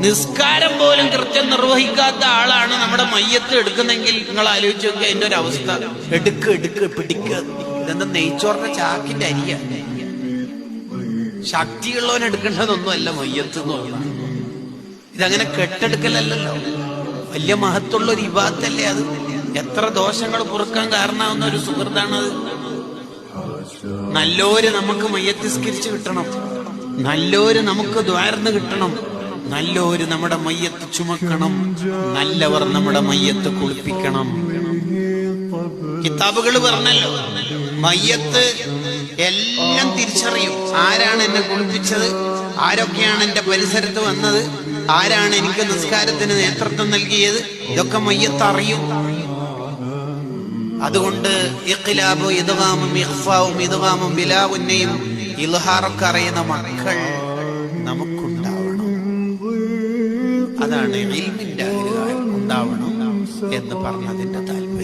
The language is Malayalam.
നിസ്കാരം പോലും കൃത്യം നിർവഹിക്കാത്ത ആളാണ് നമ്മുടെ മയ്യത്ത് എടുക്കുന്നെങ്കിൽ നിങ്ങൾ ആലോചിച്ച് നോക്കുക അതിന്റെ ഒരു അവസ്ഥ. എടുക്ക് പിടിക്കുക. ഇതെന്താ നെയ്ച്ചോറിന്റെ ചാക്കിന്റെ അരിയ. ശക്തിയുള്ളവൻ എടുക്കേണ്ടതൊന്നും അല്ല മയ്യത്ത് എന്ന് പറഞ്ഞാൽ. ഇതങ്ങനെ കെട്ടെടുക്കലല്ലോ, വലിയ മഹത്വമുള്ള ഒരു ഇബാദത്തല്ലേ അത്. എത്ര ദോഷങ്ങൾ പൊറുക്കാൻ കാരണമാവുന്ന ഒരു സുഹൃത്താണത്. നല്ലോര് നമുക്ക് മയ്യത്തിസ്കരിച്ച് കിട്ടണം, നല്ലോര് നമുക്ക് ദ്വാർന്ന് കിട്ടണം, നല്ലോര് നമ്മുടെ മയ്യത്ത് ചുമക്കണം, നല്ലവർ നമ്മുടെ മയ്യത്ത് കുളിപ്പിക്കണം. കിതാബുകൾ പറഞ്ഞല്ലോ, മയ്യത്ത് എല്ലാം തിരിച്ചറിയും. ആരാണ് എന്നെ കുളിപ്പിച്ചത്, ആരൊക്കെയാണ് എന്റെ പരിസരത്ത് വന്നത്, ആരാണ് എനിക്ക് നിസ്കാരത്തിന് നേതൃത്വം നൽകിയത്, ഇതൊക്കെ മയ്യത്ത് അറിയും. അതുകൊണ്ട് ഇഖ്ലാബു ഇദ്ഗാമും ഇഖ്ഫാവും ഇദ്ഗാമും ബിലാവുന്നയും ഇൽഹാറൊക്കെ അറിയുന്ന മക്കൾ നമുക്കുണ്ടാവണം. അതാണ് ഇൽമിന്റെ ഉണ്ടാവണം എന്ന് പറഞ്ഞതിന്റെ താല്പര്യം.